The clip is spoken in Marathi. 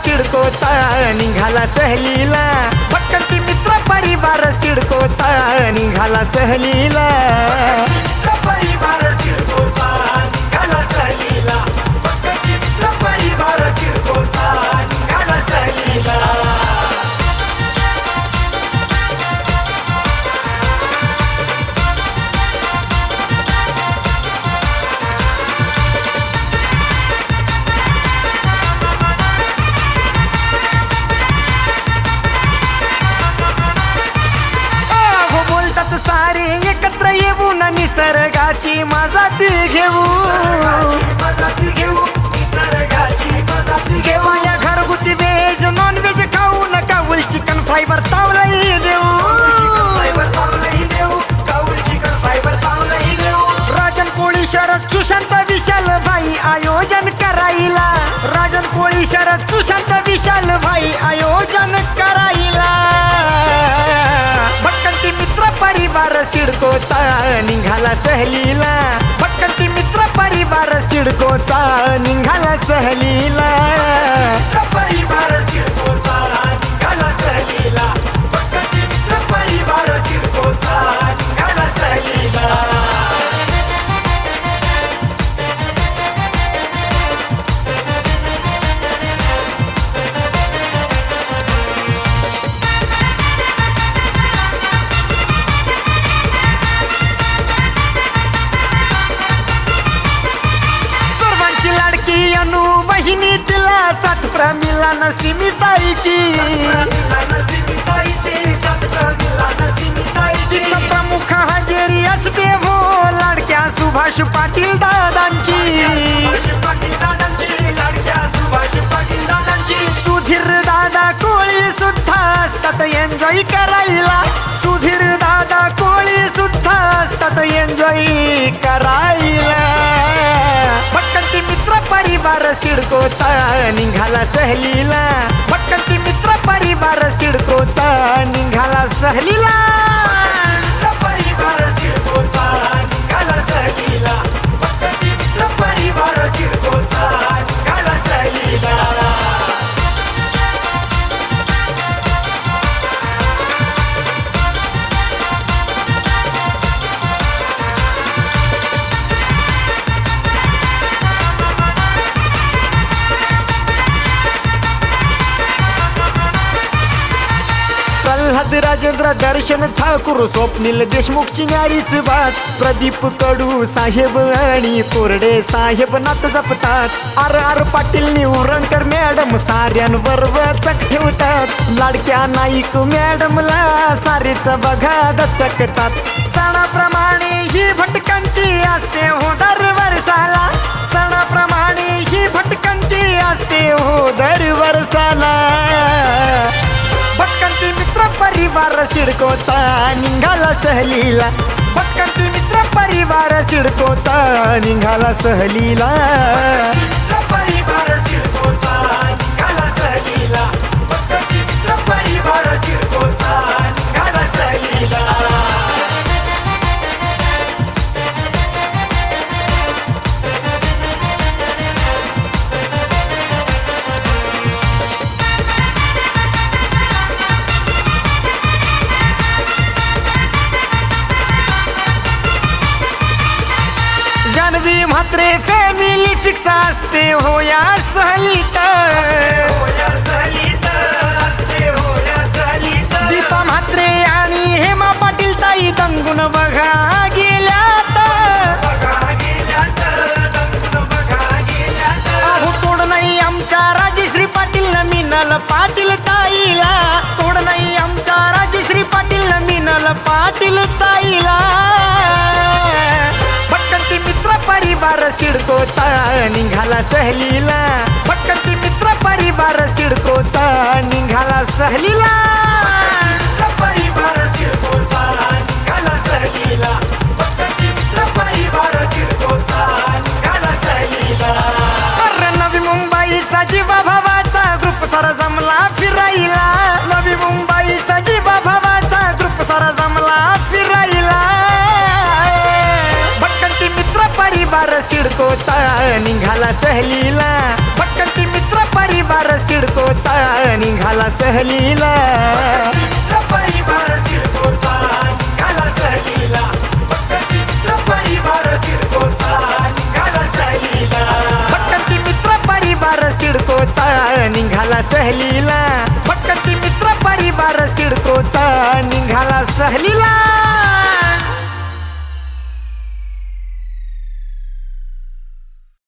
सिडकोचा निघाला सहलीला, भटकंती मित्र परिवार सिडकोचा निघाला सहलीला, मित्र परिवार सिडकोचा निघाला सहलीला, भटकंती मित्र परिवार सिडकोचा निघाला सहलीला. सारे एकत्र येऊन निसर्गाची मजा ती घेऊ, निसर्गाची मजा ती घेऊ. या घरगुती व्हेज नॉन व्हेज खाऊ नका, उल चिकन फायबर तावलंही देऊ, चिकन फायबर तावलंही देऊ. राजन कोळी शरद सुशांत विशाल भाई आयोजन करायला, राजन कोळी शरद सुशांत विशाल भाई आयोजन करायला. भटकंती मित्र परिवार सिडकोचा निघाला सहलीला, भटकंती मित्र परिवार सिडकोचा निघाला सहलीला, मित्र परिवार सिडकोचा निघाला सहलीला, भटकंती मित्र परिवार सिडकोचा निघाला सहलीला. अनु वहिनी तिला सात प्रमिला नसीमिताईची, प्रमुख हजेरी असते हो लाडक्या सुभाष पाटील दादांची, सुधीर दादा कोळी सुद्धा असतात एन्जॉय करायला, सुधीर दादा कोळी सुद्धा असतात एन्जॉय करायला. भटकंती मित्र परिवार सिडकोचा निघाला सहलीला, भटकंती मित्र परिवार सिडकोचा निघाला सहलीला, मित्र परिवार सिडकोचा निघाला सहलीला, भटकंती मित्र परिवार सिडकोचा निघाला सहलीला. प्रल्हाद राजेंद्र दर्शन ठाकूर स्वप्नील देशमुखची न्यारीच बात, प्रदीप कडू साहेब आणि कोरडे साहेब नात जपतात, आर आर पाटील निवरणकर मॅडम साऱ्यांवर वचक ठेवतात, लाडक्या नाईक मॅडमला सारेच बघा दचकतात. सणाप्रमाणे ही भटकंती असते हो दरवर्षाला, सणाप्रमाणे ही भटकंती असते हो दरवर्षाला. भटकंती मित्र परिवार सिडकोचा निघाला सहलीला, भटकंती मित्र परिवार सिडकोचा निघाला सहलीला, मित्र परिवार सिडकोचा निघाला सहलीला, भटकंती मित्र परिवार सिडकोचा निघाला सहलीला. जानवी म्हात्रे फॅमिली फिक्स असते हो या सहलीत, दीपा म्हात्रे आणि हेमा पाटील ताई दंगून बघा गेल्यात, अहो तोड नाही आमच्या राजश्री पाटील मिनल पाटील ताईला, तोड नाही आमच्या राजश्री पाटील मिनल पाटील ताईला. भटकंती मित्र परिवार सिडकोचा निघाला सहलीला, भटकंती मित्र परिवार सिडकोचा निघाला सहलीला, मित्र परिवार सिडकोचा निघाला सहलीला, भटकंती मित्र परिवार सिडकोचा निघाला सहलीला. अरे नवी मुंबईचा जीवा भावाचा ग्रुप सारा जमला फिरायला, नवी मुंबईचा जीवा भावाचा ग्रुप सारा जमला फिरायला. भटकंती मित्र परिवार सिडकोचा निघाला सहलीला, भटकंती मित्र परिवार परिवार सिडकोचा निघाला सहलीला मित्र परिवार सिडकोचा निघाला सहलीला परिवार सिडकोचा निघाला सहलीला भटकंती मित्र परिवार सिडकोचा निघाला सहलीला भटकंती मित्र परिवार सिडकोचा निघाला सहलीला